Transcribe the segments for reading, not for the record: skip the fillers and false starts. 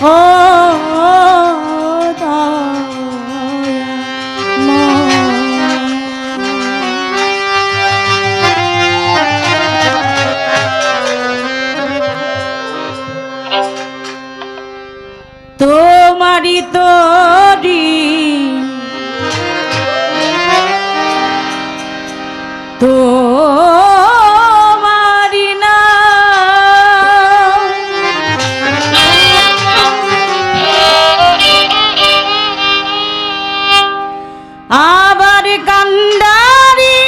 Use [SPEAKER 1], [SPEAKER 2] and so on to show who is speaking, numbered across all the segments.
[SPEAKER 1] ও তোমারি তরি তোমারি না আবার কান্দারি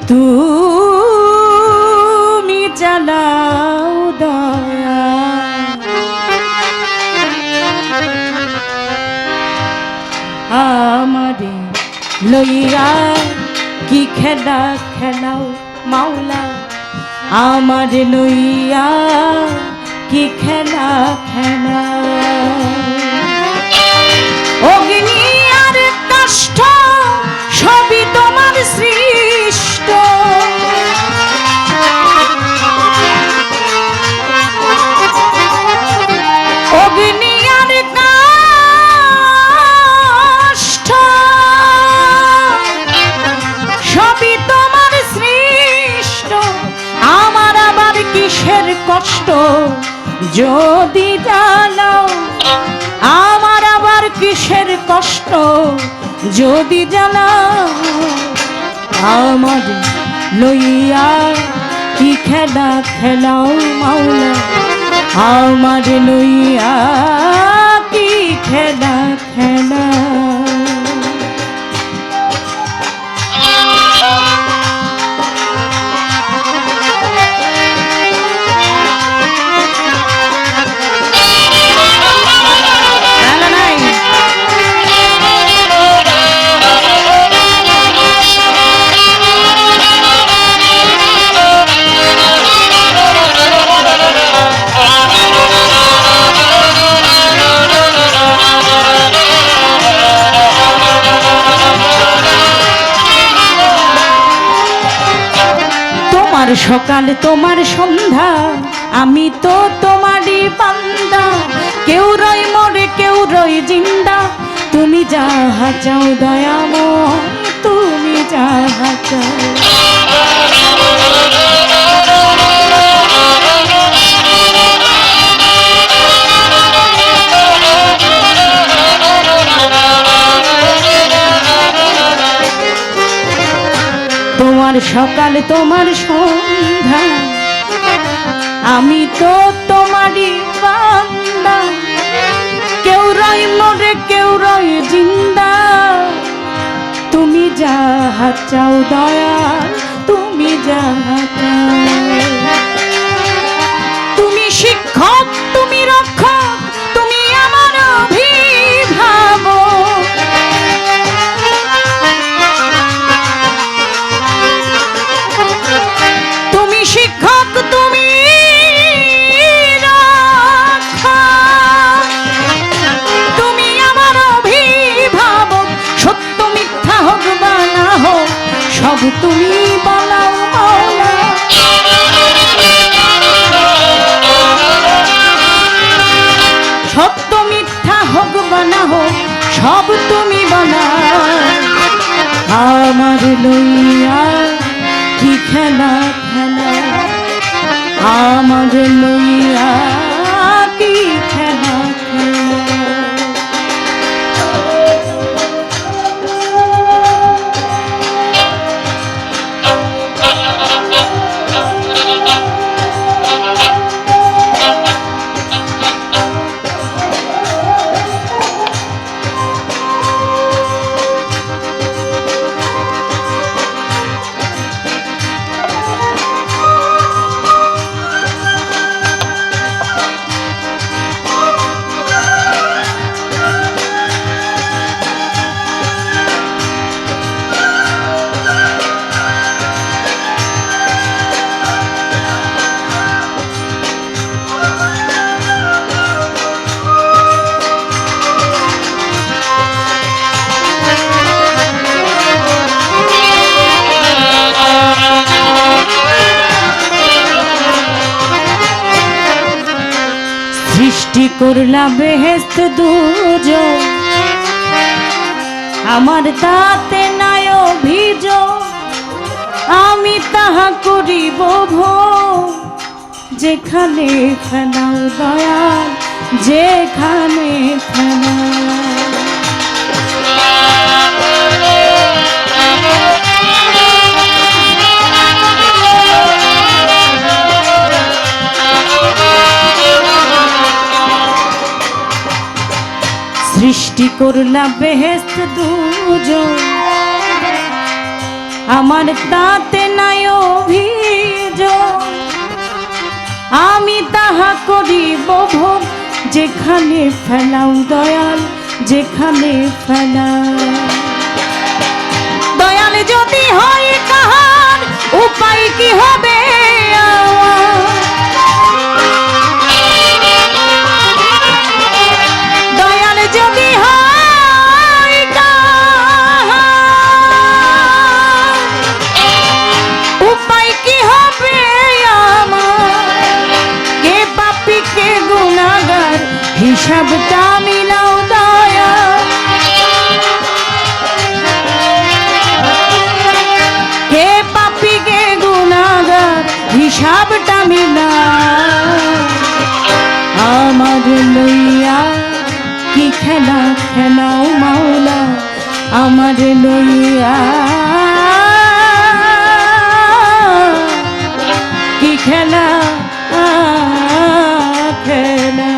[SPEAKER 1] তুমি চালাও দয়া আমারে লইয়া কি খেলা খেলাও মাওলা আমারে লইয়া কি খেলা খেলাও অগ্নি আর কাষ্ঠ সবই তোমার সৃষ্ট অগ্নি আর কাষ্ঠ সবই তোমার সৃষ্ট আমার আবার কিসের কষ্ট যদি জানাও আমার আবার কিসের কষ্ট যদি জানাও আমার লইয়া কি খেলা খেলাও মাওলা আমার লইয়া কি খেলা খেলা সকাল তোমার সন্ধ্যা আমি তো তোমারই বান্দা কেউ রয় মরে কেউ রয় জিন্দা তুমি যাহা চাও দয়াময় তুমি যাহা চাও তোমার সকাল তোমার সন্ধ্যা আমি তো তোমারই বান্দা কেউ রয় মরে কেউ রয় জিন্দা তুমি যাহা চাও দয়া তুমি যাহা চাও তুমি শিক্ষক তুমি রক্ষক তুমি আমার অভিভাবক তুমি শিক্ষক তুমি রক্ষক তুমি আমার অভিভাবক সত্য মিথ্যা হোক বা না হোক সব তুমি বলাও মাওলা সত্য মিথ্যা হোক বা না হোক সব তুমি বলাও আমার লইয়া কি খেলা খেলা আমার লইয়া কি খেলা খেলা করলা বেহেস্ত দুজন, আমার তাতে নাই অভিযোগ, আমি তাহা করিব ভোগ। যেখানে ফেলাও দয়াল, যেখানে ফেলাও। সৃষ্টি করলা বেহেস্ত দুজন, আমার তাতে নাই অভিযোগ, আমি তাহা করিব ভোগ। যেখানে ফেলাও দয়াল, যেখানে ফেলাও। দয়াল যদি হয় কাহার, উপায় কি হবে আমার? দয়াল যদি হয় কাহার, উপায় কি হবে আমার? কে পাপী কে গুনাহগার, হিসাবটা মিলাও দয়াল। কে পাপী কে গুনাহগার, হিসাবটা মিলাও। আমার লইয়া কি খেলা খেলাও মাওলা, আমার লইয়া কি খেলা খেলা।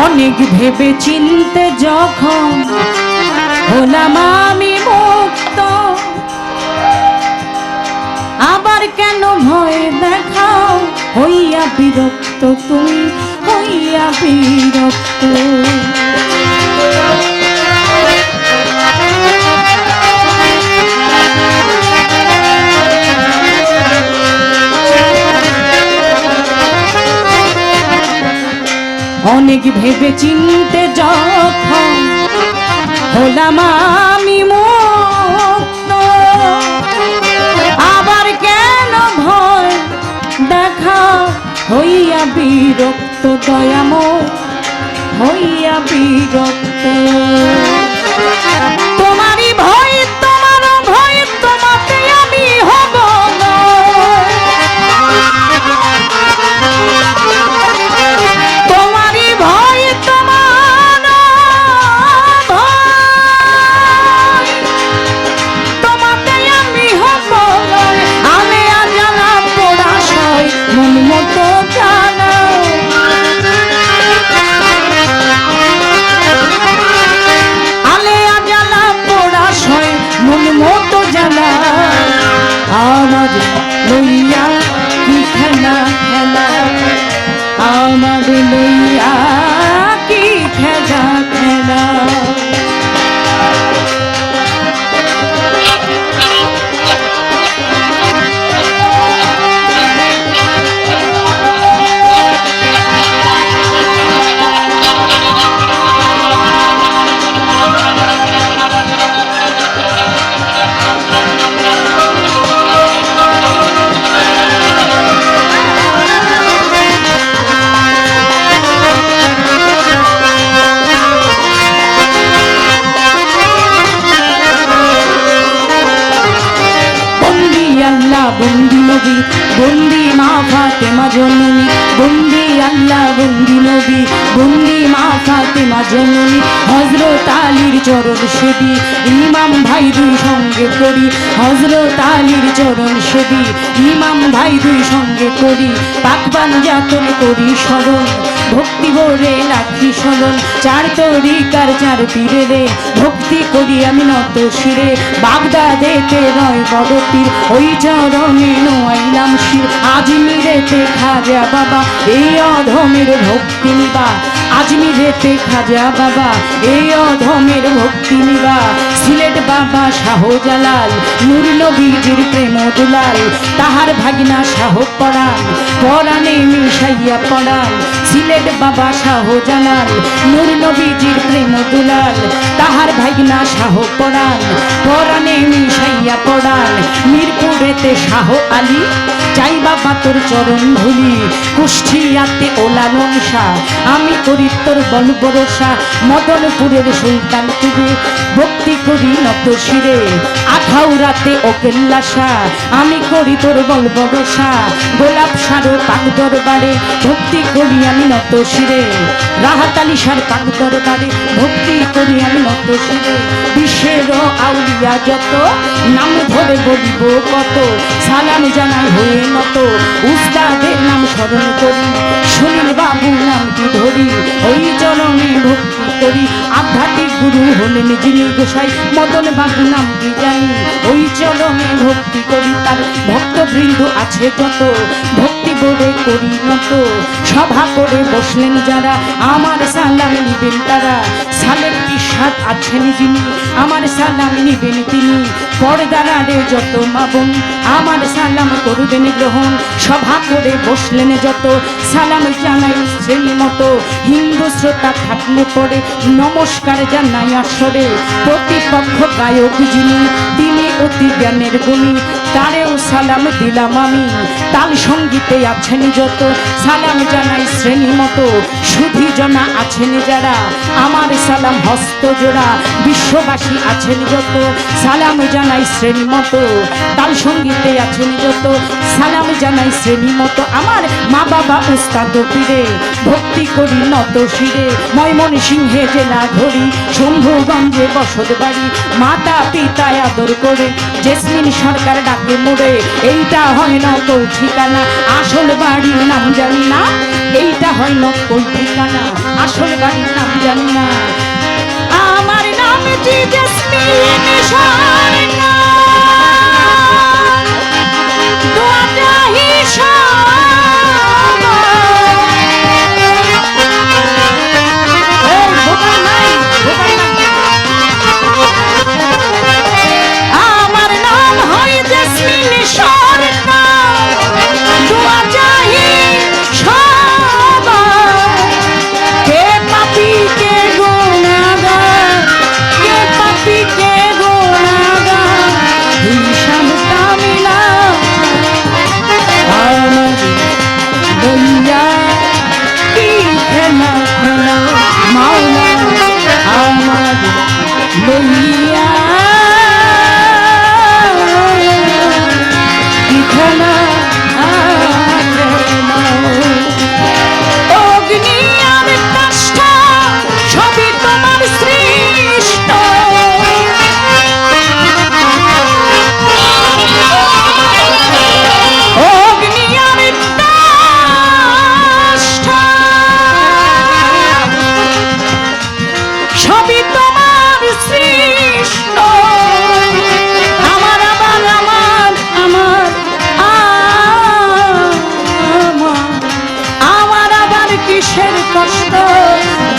[SPEAKER 1] অনেক ভেবে চিনতে যখন হলাম আমি মুক্ত, আবার কেন ভয় দেখাও? হইয়া বিরক্ত তুমি, হইয়া বিরক্ত। অনেক ভেবে চিনতে যখন হলাম আমি মুক্ত, আবার কেন ভয় দেখা? হইয়া বিরক্ত দয়াময়, হইয়া বিরক্ত। তোমারই ভয়, তোমার ভয়, তোমাতে আমি হব না। তোমারই ভয়, তোমার ভয়, তোমাতে আমি হব না। আমি আজানা পড়াশয় মন মতো জানা, আলে আজালা পড়াশয় জননী হযরত আলীর চরণ সেবী ইমাম ভাই দুই সঙ্গে করি হযরত আলীর চরণ সেবী ইমাম ভাই দুই সঙ্গে করি পাকবান যাতন করি স্মরণ ভক্তি ভরে রাখি স্মরণ চার তরিকার চার পীরে রে ভক্তি করি আমি নত শিরে বাগদাদেতে রয় বড় পীর ওই চরণে নোয়াইলাম শির আজমিরেতে খাজা বাবা এই অধমের ভক্তি নিবা আজমিরেতে খাজা বাবা এই অধমের ভক্তি নিবা সিলেট বাবা শাহজালাল নূর নবীজির প্রেম দুলাল তাহার ভাগিনা শাহ পরাণ পরাণে মিশাইয়া পড়ান সিলেট বাবা শাহজালাল নূর নবীজির প্রেম দুলাল তাহার ভাগিনা শাহ পরাণ পরাণে মিশাইয়া পড়ান মিরপুরেতে শাহ আলী চাই বাবা তোর চরণ ধুলি কুষ্টিয়াতে ওলা নংসা আমি করি তোর বল ভরসা মদনপুরের সুলতান তুবে ভক্তি করি নত শিরে আখাউড়াতে ওকেল্লাসা আমি করি তোর বল ভরসা গোলাপ সারো পাক দরবারে ভক্তি করি আমি নত শিরে রাহাতালি সার পাক দরবারে ভক্তি করি আমি নত শিরে বিশ্বের আউলিয়া যত নাম ধরে বলিব কত সালাম জানাই হয়ে নত উস্তাদের নাম স্মরণ করি সুনীল বাবু নাম কি ধরি ওই চরণে ভক্তি করি আধ্যাত্মিক গুরু হলেন যিনি গোসাই মদন বাবু নাম কি জানি ওই চরণে ভক্তি করি তার ভক্তবৃন্দ আছে যত ভক্তি বলে করি নত সভা করে বসলেন যারা আমার সালাম নিবেন তারা সালের বিশ্বাস আছেন যিনি আমার সালাম নিবেন তিনি পর্দার আড়ে যত মাবন আমার সালাম করবেন গ্রহণ সভা করে বসলেন যত সালাম জানাই শ্রেণী মতো হিন্দু শ্রোতা থাকলে পরে নমস্কার জানাই আসরে প্রতিপক্ষ গায়ক যিনি তিনি অতি জ্ঞানের গুণী তারেও সালাম দিলাম আমি তাল সঙ্গীতে আছেন যত সালাম জানাই শ্রেণী মতো সুধী জনা আছেন যারা আমার সালাম হস্ত জোড়া বিশ্ববাসী আছেন যত সালাম জানাই শ্রেণী মতো তাল সঙ্গীতে আছেন যত সালাম জানাই শ্রেণী মতো আমার মা বাবা উস্তাদ পীরে ভক্তি করি নত শিরে ময়মনসিংহে জেলা ধরি শম্ভুগঞ্জে বসত বাড়ি মাতা পিতায় আদর করে জেসমিন সরকার ডাকে মোড়ে এইটা হয় না তোর ঠিকানা আসল বাড়ির নাম জানি না এইটা হয় না তোর ঠিকানা আসল বাড়ির নাম জানি না আমার নাম জি জেসমিন সরকার দোয়াটা হিসাব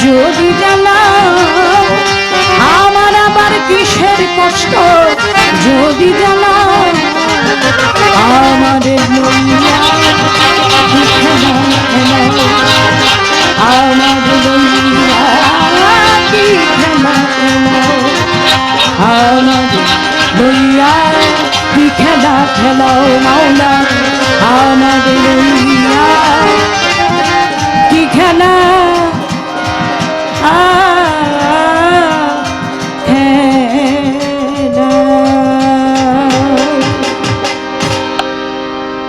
[SPEAKER 1] যদি জানা আমার আবার কিসের কষ্ট যদি জানা আমাদের লইয়া আমাদের লইয়া কি খেলা আমাদের লইয়া কি খেলা খেলা